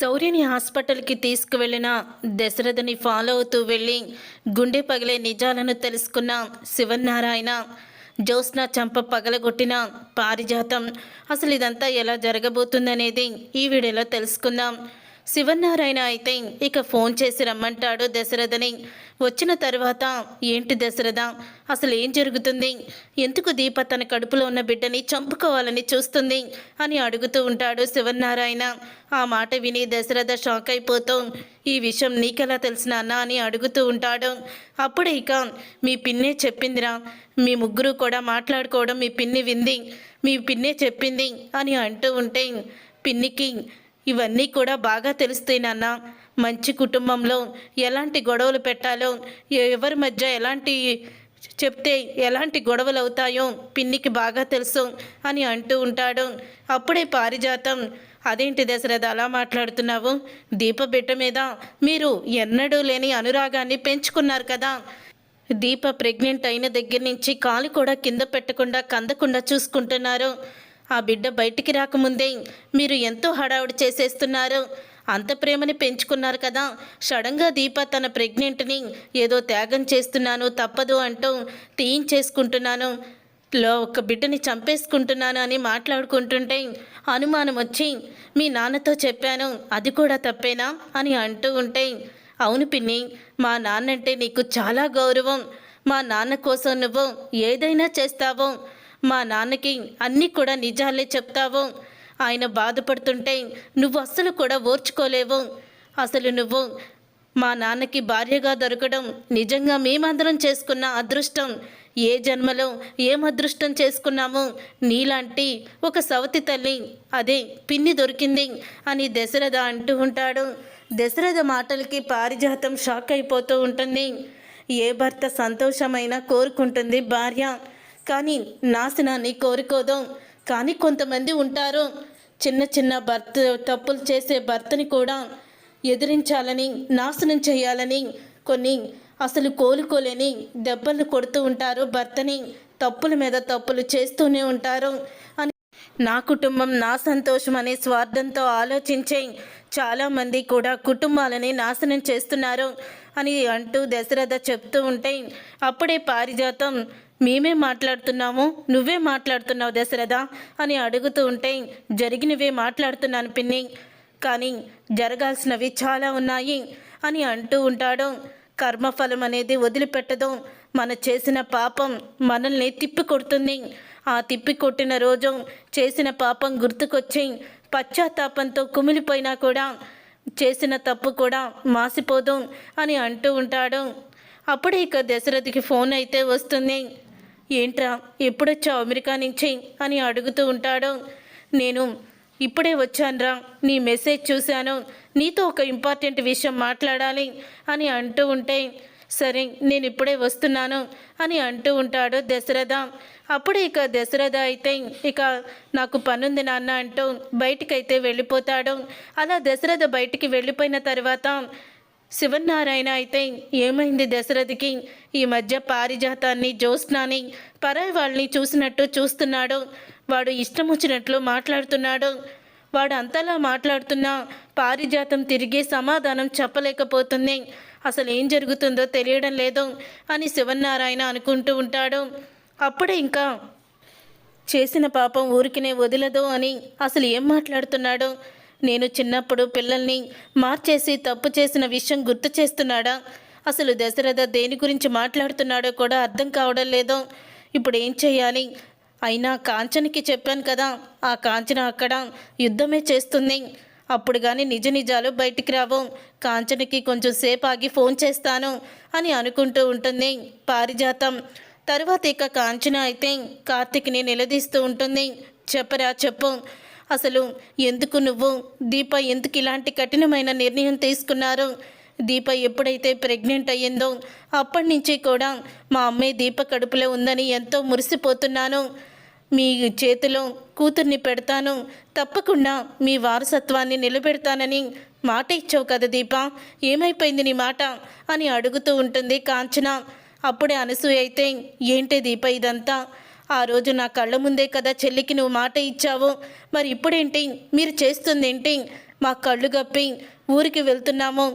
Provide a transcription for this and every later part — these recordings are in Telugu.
శౌర్యని హాస్పిటల్కి తీసుకువెళ్ళిన దశరథని ఫాలో అవుతూ వెళ్ళి గుండె పగిలే నిజాలను తెలుసుకున్న శివనారాయణ, జ్యోత్స్న చంప పగలగొట్టిన పారిజాతం. అసలు ఇదంతా ఎలా జరగబోతుందనేది ఈ వీడియోలో తెలుసుకుందాం. శివనారాయణ అయితే ఇక ఫోన్ చేసి రమ్మంటాడు దశరథని. వచ్చిన తర్వాత, ఏంటి దశరథ, అసలు ఏం జరుగుతుంది, ఎందుకు దీప తన కడుపులో ఉన్న బిడ్డని చంపుకోవాలని చూస్తుంది అని అడుగుతూ ఉంటాడు శివనారాయణ. ఆ మాట విని దశరథ షాక్ అయిపోతూ, ఈ విషయం నీకెలా తెలిసిన అన్న అని అడుగుతూ ఉంటాడు. అప్పుడే ఇక, మీ పిన్నే చెప్పిందిరా, మీ ముగ్గురు కూడా మాట్లాడుకోవడం మీ పిన్ని వింది, మీ పిన్నే చెప్పింది అని అంటూ ఉంటే, పిన్నికి ఇవన్నీ కూడా బాగా తెలుస్తాయి నాన్న. మంచి కుటుంబంలో ఎలాంటి గొడవలు పెట్టాలో, ఎవరి మధ్య ఎలాంటి చెప్తే ఎలాంటి గొడవలు అవుతాయో పిన్నికి బాగా తెలుసు అని అంటూ ఉంటాడు. అప్పుడే పారిజాతం, అదేంటి దశరథ అలా మాట్లాడుతున్నావు, దీప బిడ్డ మీద మీరు ఎన్నడూ లేని అనురాగాన్ని పెంచుకున్నారు కదా. దీప ప్రెగ్నెంట్ అయిన దగ్గర నుంచి కాలు కూడా కింద పెట్టకుండా కందకుండా చూసుకుంటున్నారు. ఆ బిడ్డ బయటికి రాకముందే మీరు ఎంతో హడావుడి చేసేస్తున్నారు. అంత ప్రేమని పెంచుకున్నారు కదా. సడన్గా దీప తన ప్రెగ్నెంట్ని ఏదో త్యాగం చేస్తున్నాను, తప్పదు అంటూ తీయించేసుకుంటున్నాను, ఒక బిడ్డని చంపేసుకుంటున్నాను అని మాట్లాడుకుంటుంటే అనుమానం వచ్చి మీ నాన్నతో చెప్పాను, అది కూడా తప్పేనా అని అంటూ ఉంటే, అవును పిన్ని, మా నాన్నంటే నీకు చాలా గౌరవం, మా నాన్న కోసం నువ్వు ఏదైనా చేస్తావో, మా నాన్నకి అన్నీ కూడా నిజాలే చెప్తావు, ఆయన బాధపడుతుంటే నువ్వు అస్సలు కూడా ఓర్చుకోలేవు, అసలు నువ్వు మా నాన్నకి భార్యగా దొరకడం నిజంగా మేమందరం చేసుకున్న అదృష్టం, ఏ జన్మలో ఏం అదృష్టం చేసుకున్నామో నీలాంటి ఒక సవతి తల్లి, అదే పిన్ని దొరికింది అని దశరథ అంటూ ఉంటాడు. దశరథ మాటలకి పారిజాతం షాక్ అయిపోతూ ఉంటుంది. ఏ భర్త సంతోషమైనా కోరుకుంటుంది భార్య, కానీ నాశనాన్ని కోరుకోదు. కానీ కొంతమంది ఉంటారు, చిన్న చిన్న తప్పులు చేసే భర్తని కూడా ఎదిరించాలని, నాశనం చేయాలని, కొన్ని అసలు కోలుకోలేని దెబ్బలు కొడుతూ ఉంటారు భర్తని, తప్పుల మీద తప్పులు చేస్తూనే ఉంటారు అని, నా కుటుంబం నా సంతోషం అనే స్వార్థంతో ఆలోచించే చాలామంది కూడా కుటుంబాలని నాశనం చేస్తున్నారు అని అంటూ దశరథ చెప్తూ ఉంటే, అప్పుడే పారిజాతం, మేమే మాట్లాడుతున్నాము, నువ్వే మాట్లాడుతున్నావు దశరథ అని అడుగుతూ ఉంటే, జరిగినవే మాట్లాడుతున్నాను పిన్ని, కానీ జరగాల్సినవి చాలా ఉన్నాయి అని అంటూ ఉంటాడు. కర్మఫలం అనేది వదిలిపెట్టదు, మన చేసిన పాపం మనల్ని తిప్పి కొడుతుంది. ఆ తిప్పి కొట్టిన రోజు చేసిన పాపం గుర్తుకొచ్చి పశ్చాత్తాపంతో కుమిలిపోయినా కూడా చేసిన తప్పు కూడా మాసిపోదు అని అంటూ ఉంటాడు. అప్పుడే ఇక దశరథికి ఫోన్ అయితే వస్తుంది. ఏంట్రా, ఎప్పుడొచ్చావు అమెరికా నుంచి అని అడుగుతూ ఉంటాడు. నేను ఇప్పుడే వచ్చానురా, నీ మెసేజ్ చూశాను, నీతో ఒక ఇంపార్టెంట్ విషయం మాట్లాడాలి అని అంటూ ఉంటే, సరే నేను ఇప్పుడే వస్తున్నాను అని అంటూ ఉంటాడు దశరథ. అప్పుడే ఇక దశరథ అయితే, ఇక నాకు పనుంది నాన్న అంటూ బయటికైతే వెళ్ళిపోతాడు. అలా దశరథ బయటికి వెళ్ళిపోయిన తర్వాత శివనారాయణ అయితే, ఏమైంది దశరథకి, ఈ మధ్య పారిజాతాన్ని, జ్యోత్స్నాని పరాయి వాళ్ళని చూసినట్టు చూస్తున్నాడు, వాడు ఇష్టం వచ్చినట్లు మాట్లాడుతున్నాడు, వాడు అంతలా మాట్లాడుతున్నా పారిజాతం తిరిగి సమాధానం చెప్పలేకపోతుంది, అసలు ఏం జరుగుతుందో తెలియడం లేదు అని శివనారాయణ అనుకుంటూ ఉంటాడు. అప్పుడే ఇంకా చేసిన పాపం ఊరికినే వదిలదు అని అసలు ఏం మాట్లాడుతున్నాడు, నేను చిన్నప్పుడు పిల్లల్ని మార్చేసి తప్పు చేసిన విషయం గుర్తు చేస్తున్నాడా, అసలు దశరథ దేని గురించి మాట్లాడుతున్నాడో కూడా అర్థం కావడం లేదు. ఇప్పుడు ఏం చేయాలి, అయినా కాంచనకి చెప్పాను కదా, ఆ కాంచన అక్కడ యుద్ధమే చేస్తుంది, అప్పుడు కానీ నిజ నిజాలు బయటికి రావు, కాంచనకి కొంచెం సేపు ఆగి ఫోన్ చేస్తాను అని అనుకుంటూ ఉంటుంది పారిజాతం. తర్వాత ఇక కాంచన అయితే కార్తిక్ని నిలదీస్తూ ఉంటుంది. చెప్పరా చెప్పు, అసలు ఎందుకు నువ్వు దీప ఎందుకు ఇలాంటి కఠినమైన నిర్ణయం తీసుకున్నారు, దీప ఎప్పుడైతే ప్రెగ్నెంట్ అయ్యిందో అప్పటి నుంచి కూడా మా అమ్మే దీప కడుపులో ఉందని ఎంతో మురిసిపోతున్నాను, మీ చేతిలో కూతుర్ని పెడతాను, తప్పకుండా మీ వారసత్వాన్ని నిలబెడతానని మాట ఇచ్చావు కదా దీప, ఏమైపోయింది నీ మాట అని అడుగుతూ ఉంటుంది కాంచన. అప్పుడే అనసూయ అయితే, ఏంటి దీప ఇదంతా, ఆ రోజు నా కళ్ళ ముందే కదా చెల్లికి నువ్వు మాట ఇచ్చావు, మరి ఇప్పుడేంటి, మీరు చేస్తుంది ఏంటి, మా కళ్ళు గప్పి ఊరికి వెళ్తున్నాము,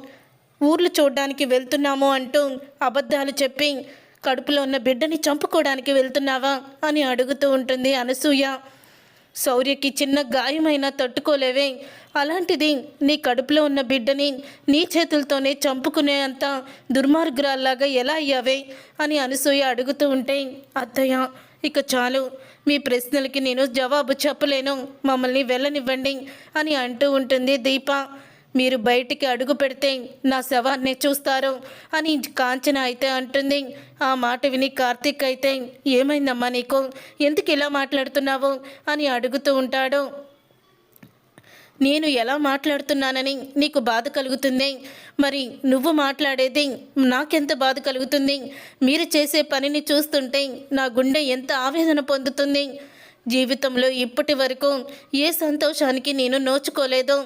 ఊర్లు చూడడానికి వెళ్తున్నాము అంటూ అబద్ధాలు చెప్పి కడుపులో ఉన్న బిడ్డని చంపుకోవడానికి వెళ్తున్నావా అని అడుగుతూ ఉంటుంది అనసూయ. శౌర్యకి చిన్న గాయమైనా తట్టుకోలేవే, అలాంటిది నీ కడుపులో ఉన్న బిడ్డని నీ చేతులతోనే చంపుకునే అంత దుర్మార్గురాల్లాగా ఎలా అయ్యావే అని అనసూయ అడుగుతూ ఉంటే, అత్తయ్య ఇక చాలు, మీ ప్రశ్నలకి నేను జవాబు చెప్పలేను, మమ్మల్ని వెళ్ళనివ్వండి అని అంటూ ఉంటుంది దీప. మీరు బయటికి అడుగు పెడితే నా శవాన్ని చూస్తారు అని కాంచన అయితే అంటుంది. ఆ మాట విని కార్తీక్ అయితే, ఏమైందమ్మా నీకు, ఎందుకు ఇలా మాట్లాడుతున్నావు అని అడుగుతూ ఉంటాడు. నేను ఎలా మాట్లాడుతున్నానని నీకు బాధ కలుగుతుంది, మరి నువ్వు మాట్లాడేది నాకెంత బాధ కలుగుతుంది, మీరు చేసే పనిని చూస్తుంటే నా గుండె ఎంత ఆవేదన పొందుతుంది. జీవితంలో ఇప్పటి వరకు ఏ సంతోషానికి నేను నోచుకోలేదు,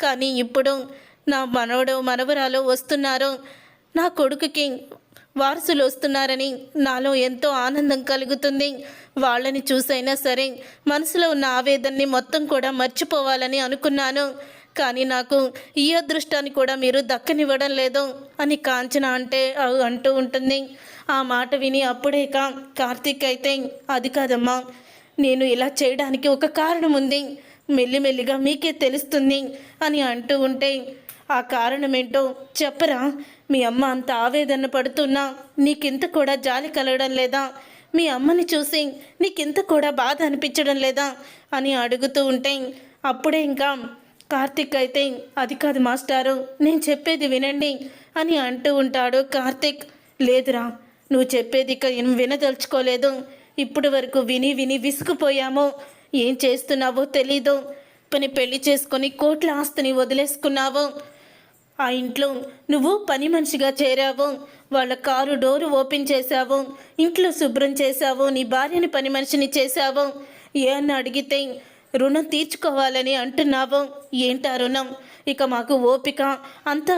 కానీ ఇప్పుడు నా మనవడు మనవరాలు వస్తున్నారు, నా కొడుకుకి వారసులు వస్తున్నారని నాలో ఎంతో ఆనందం కలుగుతుంది. వాళ్ళని చూసైనా సరే మనసులో ఉన్న ఆవేదనని మొత్తం కూడా మర్చిపోవాలని అనుకున్నాను, కానీ నాకు ఈ అదృష్టాన్ని కూడా మీరు దక్కనివ్వడం లేదు అని కాంచన అంటూ ఉంటుంది. ఆ మాట విని అప్పుడే కార్తీక్ అయితే, అది కాదమ్మా, నేను ఇలా చేయడానికి ఒక కారణం ఉంది, మెల్లిమెల్లిగా మీకే తెలుస్తుంది అని అంటూ ఉంటే, ఆ కారణం ఏంటో చెప్పరా, మీ అమ్మ అంత ఆవేదన పడుతున్నా నీకింత కూడా జాలి కలగడం లేదా, మీ అమ్మని చూసి నీకింత కూడా బాధ అనిపించడం లేదా అని అడుగుతూ ఉంటే, అప్పుడే కార్తీక్ అయితే, అది కాదు మాస్టారు, నేను చెప్పేది వినండి అని అంటూ ఉంటాడు. కార్తీక్, లేదురా, నువ్వు చెప్పేది ఇక వినదలుచుకోలేదు, ఇప్పటి వరకు విని విని విసుకుపోయాము, ఏం చేస్తున్నావో తెలీదు, పెళ్లి చేసుకొని కోట్ల ఆస్తిని వదిలేసుకున్నావు, ఆ ఇంట్లో నువ్వు పని మనిషిగా చేరావు, వాళ్ళ కారు డోరు ఓపెన్ చేశావు, ఇంట్లో శుభ్రం చేశావు, నీ భార్యని పని మనిషిని చేశావు, ఏ అన్న అడిగితే రుణం తీర్చుకోవాలని అంటున్నావు, ఏంటా రుణం, ఇక మాకు ఓపిక అంతా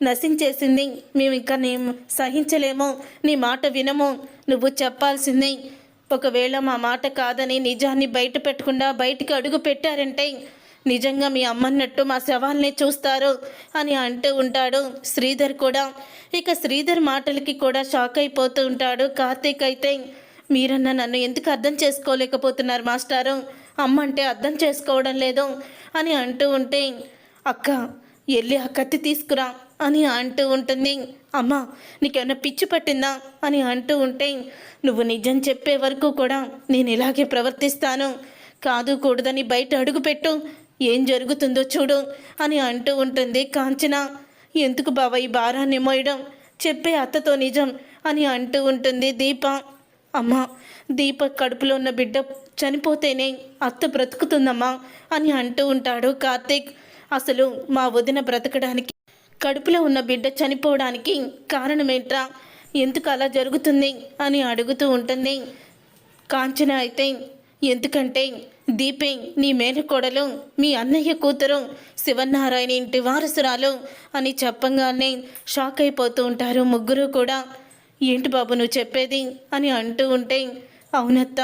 నశించేసింది, మేము ఇంకా నేను సహించలేము, నీ మాట వినము, నువ్వు చెప్పాల్సిందే, ఒకవేళ మా మాట కాదని నిజాన్ని బయట పెట్టకుండా బయటికి అడుగు పెట్టారంటే నిజంగా మీ అమ్మన్నట్టు మా శవాల్ని చూస్తారు అని అంటూ ఉంటాడు శ్రీధర్ కూడా. ఇక శ్రీధర్ మాటలకి కూడా షాక్ అయిపోతూ ఉంటాడు. కార్తీక్ అయితే, మీరన్నా నన్ను ఎందుకు అర్థం చేసుకోలేకపోతున్నారు మాస్టారు, అమ్మ అంటే అర్థం చేసుకోవడం లేదు అని అంటూ ఉంటే, అక్క వెళ్ళి ఆ కత్తి తీసుకురా అని అంటూ ఉంటుంది. అమ్మ నీకేమైనా పిచ్చి పట్టిందా అని అంటూ ఉంటే, నువ్వు నిజం చెప్పే వరకు కూడా నేను ఇలాగే ప్రవర్తిస్తాను, కాదు కూడదని బయట అడుగుపెట్టు, ఏం జరుగుతుందో చూడు అని అంటూ ఉంటుంది కాంచన. ఎందుకు బావ ఈ భారాన్ని మోయడం, చెప్పే అత్తతో నిజం అని అంటూ ఉంటుంది దీప. అమ్మ, దీప కడుపులో ఉన్న బిడ్డ చనిపోతేనే అత్త బ్రతుకుతుందమ్మా అని అంటూ ఉంటాడు కార్తీక్. అసలు మా వదిన బ్రతకడానికి, కడుపులో ఉన్న బిడ్డ చనిపోవడానికి కారణమేంట్రా, ఎందుకు అలా జరుగుతుంది అని అడుగుతూ ఉంటుంది కాంచన అయితే. ఎందుకంటే దీపే నీ మేనకోడలు, మీ అన్నయ్య కూతురు, శివనారాయణ ఇంటి వారసురాలు అని చెప్పంగానే షాక్ అయిపోతూ ఉంటారు ముగ్గురు కూడా. ఏంటి బాబు నువ్వు చెప్పేది అని అంటూ ఉంటే, అవునత్త,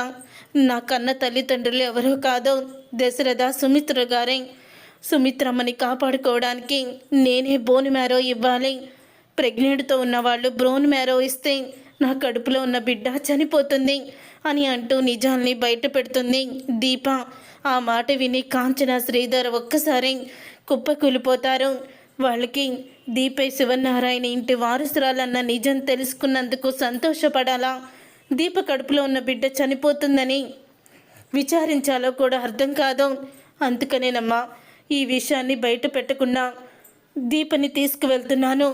నా కన్న తల్లిదండ్రులు ఎవరో కాదో దశరథ సుమిత్ర గారే, సుమిత్రమ్మని కాపాడుకోవడానికి నేనే బోన్ మ్యారో ఇవ్వాలి, ప్రెగ్నెంట్తో ఉన్నవాళ్ళు బ్రోన్ మ్యారో ఇస్తే నా కడుపులో ఉన్న బిడ్డ చనిపోతుంది అని అంటూ నిజాల్ని బయట పెడుతుంది దీప. ఆ మాట విని కాంచన శ్రీధర్ ఒక్కసారి కుప్పకూలిపోతారు. వాళ్ళకి దీపే శివనారాయణ ఇంటి వారసురాలన్న నిజం తెలుసుకున్నందుకు సంతోషపడాలా, దీప కడుపులో ఉన్న బిడ్డ చనిపోతుందని విచారించాలో కూడా అర్థం కాదు. అందుకనేనమ్మా ఈ విషయాన్ని బయట పెట్టకుండా దీపని తీసుకువెళ్తున్నాను.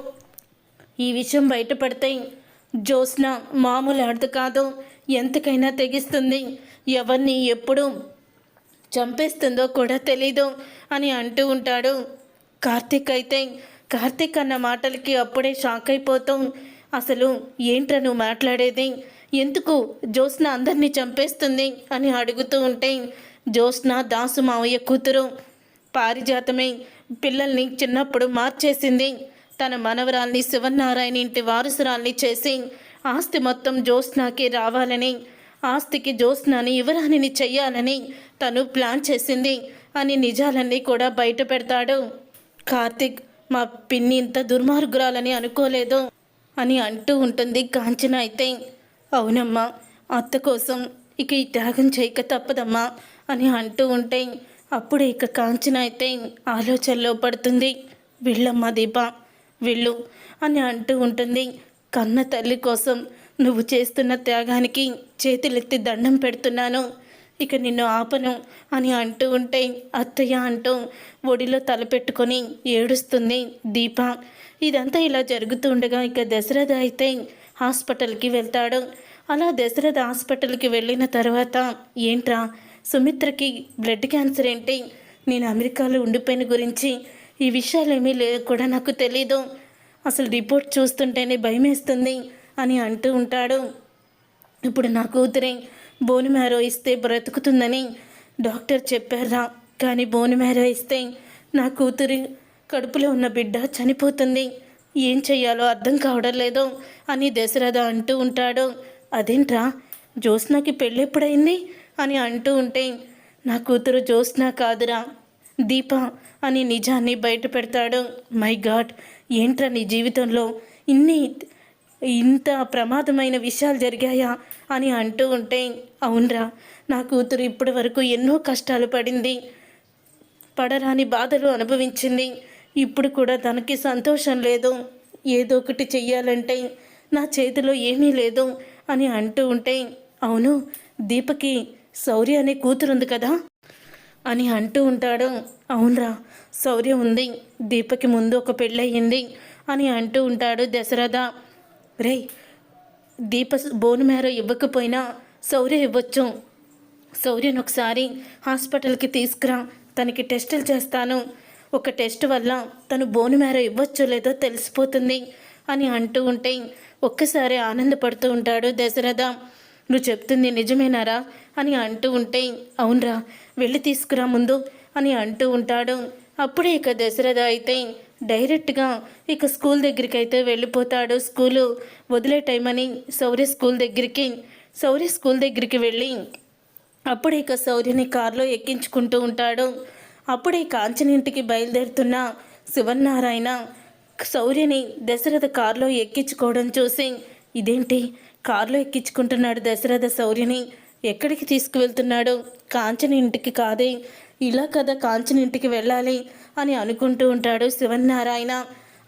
ఈ విషయం బయటపడితే జ్యోత్స్న మామూలు ఆడదు కాదు, ఎంతకైనా తెగిస్తుంది, ఎవరిని ఎప్పుడు చంపేస్తుందో కూడా తెలీదు అని అంటూ ఉంటాడు కార్తీక్. అయితే కార్తీక్ అన్న మాటలకి అప్పుడే షాక్ అయిపోతాం. అసలు ఏంట్రా నువ్వు మాట్లాడేది, ఎందుకు జ్యోత్స్న అందరినీ చంపేస్తుంది అని అడుగుతూ ఉంటే, జ్యోత్స్న దాసు మావయ్య కూతురు, పారిజాతమే పిల్లల్ని చిన్నప్పుడు మార్చేసింది, తన మనవరాల్ని శివనారాయణ ఇంటి వారసురాల్ని చేసి ఆస్తి మొత్తం జ్యోత్స్నాకి రావాలని, ఆస్తికి జ్యోత్స్నాని యువరాణిని చెయ్యాలని తను ప్లాన్ చేసింది. అని నిజాలన్నీ కూడా బయట పెడతాడు. కార్తిక్, మా పిన్ని ఇంత దుర్మార్గురాలని అనుకోలేదు అని అంటూ ఉంటుంది కాంచన. అయితే అవునమ్మా, అత్త కోసం ఇక ఈ త్యాగం చేయక తప్పదమ్మా అని అంటూ ఉంటే అప్పుడు ఇక కాంచన అయితే ఆలోచనలో పడుతుంది. వెళ్ళమ్మా దీప, వెళ్ళు అని అంటూ ఉంటుంది. కన్న తల్లి కోసం నువ్వు చేస్తున్న త్యాగానికి చేతులెత్తి దండం పెడుతున్నాను, ఇక నిన్ను ఆపను అని అంటూ ఉంటే అత్తయ్య అంటూ ఒడిలో తలపెట్టుకొని ఏడుస్తుంది దీప. ఇదంతా ఇలా జరుగుతూ ఉండగా ఇక దశరథ అయితే హాస్పిటల్కి వెళ్తాడు. అలా దశరథ హాస్పిటల్కి వెళ్ళిన తర్వాత, ఏంట్రా సుమిత్రకి బ్లడ్ క్యాన్సర్ ఏంటి, నేను అమెరికాలో ఉండిపోయిన గురించి ఈ విషయాలు ఏమీ కూడా నాకు తెలీదు, అసలు రిపోర్ట్ చూస్తుంటేనే భయమేస్తుంది అని అంటూ ఉంటాడు. ఇప్పుడు నా కూతురే బోన్ మ్యారో ఇస్తే బ్రతుకుతుందని డాక్టర్ చెప్పారా, కానీ బోన్ మ్యారో ఇస్తే నా కూతురి కడుపులో ఉన్న బిడ్డ చనిపోతుంది, ఏం చెయ్యాలో అర్థం కావడం లేదు అని దశరథ అంటూ ఉంటాడు. అదేంట్రా, జ్యోత్స్నాకి పెళ్ళెప్పుడైంది అని అంటూ ఉంటే, నా కూతురు జ్యోత్స్న కాదురా దీప అని నిజాన్ని బయట పెడతాడు. మై గాడ్, ఏంట్రా నీ జీవితంలో ఇంత ప్రమాదమైన విషయాలు జరిగాయా అని అంటూ ఉంటే, అవునరా, నా కూతురు ఇప్పటి వరకు ఎన్నో కష్టాలు పడింది, పడరాని బాధలు అనుభవించింది, ఇప్పుడు కూడా తనకి సంతోషం లేదు, ఏదో ఒకటి చెయ్యాలంటే నా చేతిలో ఏమీ లేదు అని అంటూ ఉంటే, అవును దీపకి శౌర్య అనే కూతురుంది కదా అని అంటూ ఉంటాడు. అవునరా, శౌర్య ఉంది, దీపకి ముందు ఒక పెళ్ళయింది అని అంటూ ఉంటాడు దశరథ. రే, దీప బోన్ మ్యారో ఇవ్వకపోయినా శౌర్య ఇవ్వచ్చు, శౌర్యను ఒకసారి హాస్పిటల్కి తీసుకురా, తనకి టెస్టులు చేస్తాను, ఒక టెస్ట్ వల్ల తను బోన్ మ్యారో ఇవ్వచ్చో లేదో తెలిసిపోతుంది అని అంటూ ఉంటే ఒక్కసారి ఆనందపడుతూ ఉంటాడు దశరథ. నువ్వు చెప్తుంది నిజమేనారా అని అంటూ ఉంటే, అవునరా, వెళ్ళి తీసుకురా ముందు అని అంటూ ఉంటాడు. అప్పుడే ఇక దశరథ అయితే డైరెక్ట్గా ఇక స్కూల్ దగ్గరికి అయితే వెళ్ళిపోతాడు. స్కూలు వదిలే టైం అని శౌర్య స్కూల్ దగ్గరికి వెళ్ళి అప్పుడే ఇక శౌర్యని కారులో ఎక్కించుకుంటూ ఉంటాడు. అప్పుడే కాంచన ఇంటికి బయలుదేరుతున్న శివన్నారాయణ శౌర్యని దశరథ కారులో ఎక్కించుకోవడం చూసి, ఇదేంటి కారులో ఎక్కించుకుంటున్నాడు దశరథ శౌర్యని, ఎక్కడికి తీసుకువెళ్తున్నాడు, కాంచన ఇంటికి కాదే, ఇలా కదా కాంచన ఇంటికి వెళ్ళాలి అని అనుకుంటూ ఉంటాడు శివన్నారాయణ.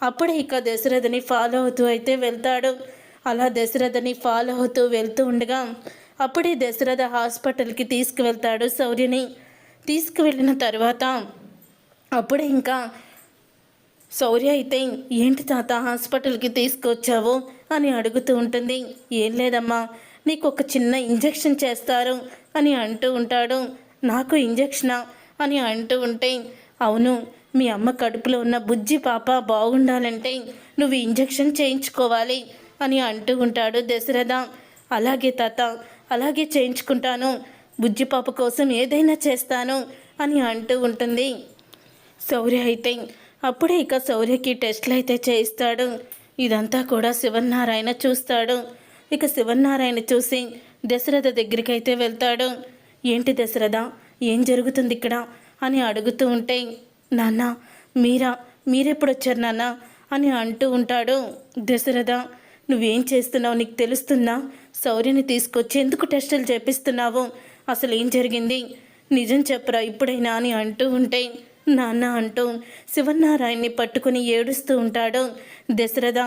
అప్పుడే ఇక దశరథని ఫాలో అవుతూ అయితే వెళ్తాడు. అలా దశరథని ఫాలో అవుతూ వెళ్తూ ఉండగా అప్పుడే దశరథ హాస్పిటల్కి తీసుకువెళ్తాడు శౌర్యని. తీసుకువెళ్ళిన తర్వాత అప్పుడే ఇంకా శౌర్య అయితే, ఏంటి తాత హాస్పిటల్కి తీసుకొచ్చావు అని అడుగుతూ ఉంటుంది. ఏం లేదమ్మా, నీకు ఒక చిన్న ఇంజెక్షన్ చేస్తారు అని అంటూ ఉంటాడు. నాకు ఇంజెక్షనా అని అంటూ ఉంటే, అవును, మీ అమ్మ కడుపులో ఉన్న బుజ్జి పాప బాగుండాలంటే నువ్వు ఇంజెక్షన్ చేయించుకోవాలి అని అంటూ ఉంటాడు దశరథ. అలాగే తాత, అలాగే చేయించుకుంటాను, బుజ్జి పాప కోసం ఏదైనా చేస్తాను అని అంటూ ఉంటుంది శౌర్య అయితే. అప్పుడే ఇక శౌర్యకి టెస్ట్లు అయితే చేయిస్తాడు. ఇదంతా కూడా శివన్నారాయణ చూస్తాడు. ఇక శివన్నారాయణ చూసి దశరథ దగ్గరికి అయితే వెళ్తాడు. ఏంటి దశరథ, ఏం జరుగుతుంది ఇక్కడ అని అడుగుతూ ఉంటే, నాన్న మీరెప్పుడు వచ్చారు నాన్న అని అంటూ ఉంటాడు దశరథ. నువ్వేం చేస్తున్నావు నీకు తెలుస్తుందా, శౌర్యని తీసుకొచ్చి ఎందుకు టెస్టులు చేపిస్తున్నావు, అసలు ఏం జరిగింది, నిజం చెప్పరా ఇప్పుడైనా అని అంటూ ఉంటే, నాన్న అంటూ శివన్నారాయణని పట్టుకుని ఏడుస్తూ ఉంటాడు దశరథ.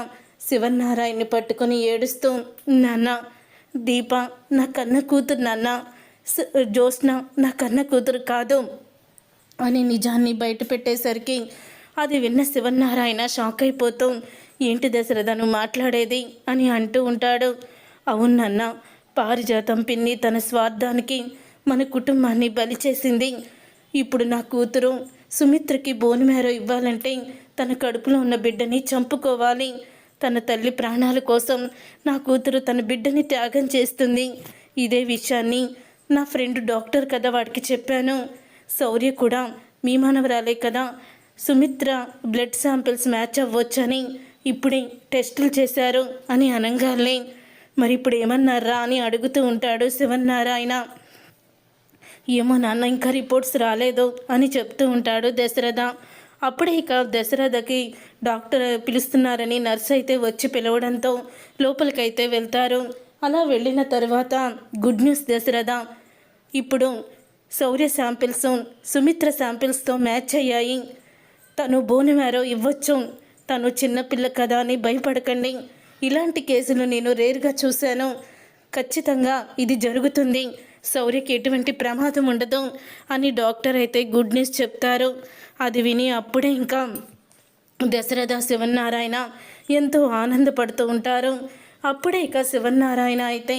శివన్నారాయణని పట్టుకుని ఏడుస్తూ, నాన్న, దీప నా కన్న కూతురు నాన్న, జ్యోత్స్న నా కన్న కూతురు కాదు అని నిజాన్ని బయట పెట్టేసరికి అది విన్న శివన్నారాయణ షాక్ అయిపోతూ, ఏంటి దశరథ నువ్వు మాట్లాడేది అని అంటూ ఉంటాడు. అవును నాన్న, పారిజాతం పిన్ని తన స్వార్థానికి మన కుటుంబాన్ని బలి చేసింది, ఇప్పుడు నా కూతురు సుమిత్రకి బోన్ మ్యారో ఇవ్వాలంటే తన కడుపులో ఉన్న బిడ్డని చంపుకోవాలి, తన తల్లి ప్రాణాల కోసం నా కూతురు తన బిడ్డని త్యాగం చేస్తుంది, ఇదే విషయాన్ని నా ఫ్రెండ్ డాక్టర్ కదా వాడికి చెప్పాను, శౌర్య కూడా మీ మనవరాలే కదా, సుమిత్ర బ్లడ్ శాంపిల్స్ మ్యాచ్ అవ్వచ్చని ఇప్పుడే టెస్టులు చేశారు అని అనగానే, మరి ఇప్పుడు ఏమన్నారా అని అడుగుతూ ఉంటాడు శివన్నారాయణ. ఏమో నాన్న ఇంకా రిపోర్ట్స్ రాలేదు అని చెప్తూ ఉంటాడు దశరథ. అప్పుడే ఇక దశరథకి డాక్టర్ పిలుస్తున్నారని నర్స్ అయితే వచ్చి పిలవడంతో లోపలికైతే వెళ్తారు. అలా వెళ్ళిన తర్వాత గుడ్ న్యూస్ దశరథ, ఇప్పుడు శౌర్య శాంపిల్స్ సుమిత్ర శాంపిల్స్తో మ్యాచ్ అయ్యాయి. తను బోన్ మ్యారో ఇవ్వచ్చు. తను చిన్నపిల్ల కదా అని భయపడకండి. ఇలాంటి కేసులు నేను రేర్గా చూశాను. ఖచ్చితంగా ఇది జరుగుతుంది. శౌర్యకి ఎటువంటి ప్రమాదం ఉండదు అని డాక్టర్ అయితే గుడ్ న్యూస్ చెప్తారు. అది విని అప్పుడే ఇంకా దశరథ శివన్నారాయణ ఎంతో ఆనందపడుతూ ఉంటారు. అప్పుడే ఇక శివన్నారాయణ అయితే,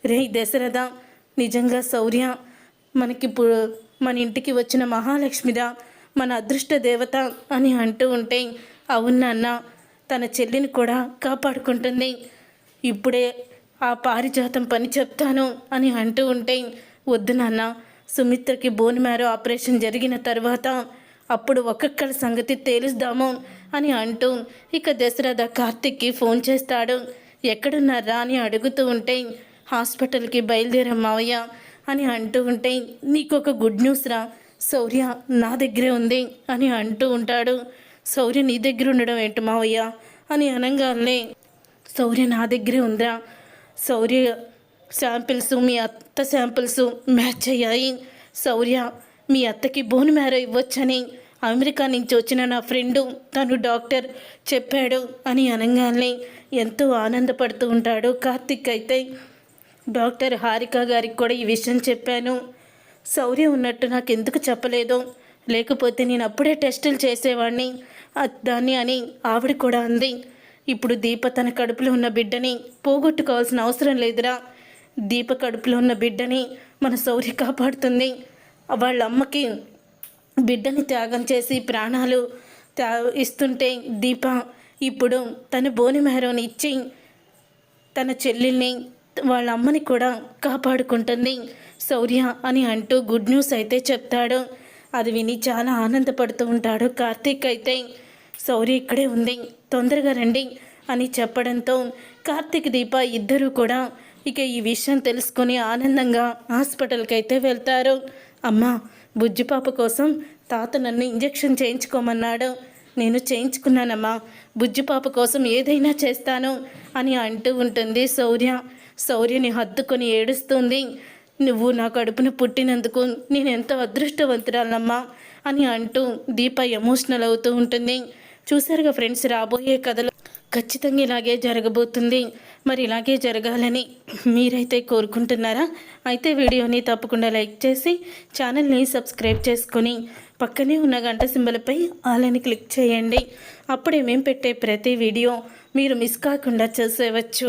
రే దశరథ, నిజంగా శౌర్య మనకిప్పుడు మన ఇంటికి వచ్చిన మహాలక్ష్మిదా, మన అదృష్ట దేవత అని అంటూ ఉంటే, అవునన్న, తన చెల్లిని కూడా కాపాడుకుంటుంది. ఇప్పుడే ఆ పారిజాతం పని చెప్తాను అని అంటూ ఉంటే, వద్దు నాన్న, సుమిత్రకి బోన్ మ్యారో ఆపరేషన్ జరిగిన తర్వాత అప్పుడు ఒక్కొక్కరి సంగతి తేలుద్దాము అని అంటూ ఇక దశరథ కార్తిక్కి ఫోన్ చేస్తాడు. ఎక్కడున్నారా అని అడుగుతూ ఉంటే, హాస్పిటల్కి బయలుదేరాం మావయ్య అని అంటూ ఉంటే, నీకొక గుడ్ న్యూస్ రా, శౌర్య నా దగ్గరే ఉంది అని అంటూ ఉంటాడు. శౌర్య నీ దగ్గర ఉండడం ఏంటి మావయ్య అని అనగానే, శౌర్య నా దగ్గరే ఉందిరా. శౌర్య శాంపిల్స్ మీ అత్త శాంపిల్స్ మ్యాచ్ అయ్యాయి. శౌర్య మీ అత్తకి బోన్ మ్యారో ఇవ్వచ్చని అమెరికా నుంచి వచ్చిన నా ఫ్రెండు, తను డాక్టర్ చెప్పాడు అని అనగానే ఎంతో ఆనందపడుతూ ఉంటాడు కార్తిక్ అయితే. డాక్టర్ హారిక గారికి కూడా ఈ విషయం చెప్పాను. శౌర్య ఉన్నట్టు నాకు ఎందుకు చెప్పలేదు, లేకపోతే నేను అప్పుడే టెస్టులు చేసేవాడిని దాన్ని అని ఆవిడ కూడా అంది. ఇప్పుడు దీప తన కడుపులో ఉన్న బిడ్డని పోగొట్టుకోవాల్సిన అవసరం లేదురా. దీప కడుపులో ఉన్న బిడ్డని మన శౌర్య కాపాడుతుంది. వాళ్ళ అమ్మకి బిడ్డని త్యాగం చేసి ప్రాణాలు ఇస్తుంటే దీప ఇప్పుడు తన బోని మ్యారోని ఇచ్చి తన చెల్లెల్ని వాళ్ళ అమ్మని కూడా కాపాడుకుంటుంది శౌర్య అని అంటూ గుడ్ న్యూస్ అయితే చెప్తాడు. అది విని చాలా ఆనందపడుతూ ఉంటాడు కార్తీక్ అయితే. శౌర్య ఇక్కడే ఉంది, తొందరగా రండి అని చెప్పడంతో కార్తీక్ దీప ఇద్దరూ కూడా ఇక ఈ విషయం తెలుసుకొని ఆనందంగా హాస్పిటల్కి అయితే వెళ్తారు. అమ్మా, బుజ్జిపాప కోసం తాత నన్ను ఇంజెక్షన్ చేయించుకోమన్నాడు, నేను చేయించుకున్నానమ్మా, బుజ్జిపాప కోసం ఏదైనా చేస్తాను అని అంటూ ఉంటుంది శౌర్య. శౌర్యని హత్తుకొని ఏడుస్తుంది. నువ్వు నా కడుపును పుట్టినందుకు నేను ఎంతో అదృష్టవంతురాలమ్మా అని అంటూ దీప ఎమోషనల్ అవుతూ ఉంటుంది. చూసారుగా ఫ్రెండ్స్, రాబోయే కథలో ఖచ్చితంగా ఇలాగే జరగబోతుంది. మరి ఇలాగే జరగాలని మీరైతే కోరుకుంటున్నారా? అయితే వీడియోని తప్పకుండా లైక్ చేసి ఛానల్ని సబ్స్క్రైబ్ చేసుకొని పక్కనే ఉన్న గంట సింబల్పై ఆల్ అని క్లిక్ చేయండి. అప్పుడే మేము పెట్టే ప్రతి వీడియో మీరు మిస్ కాకుండా చూసేవచ్చు.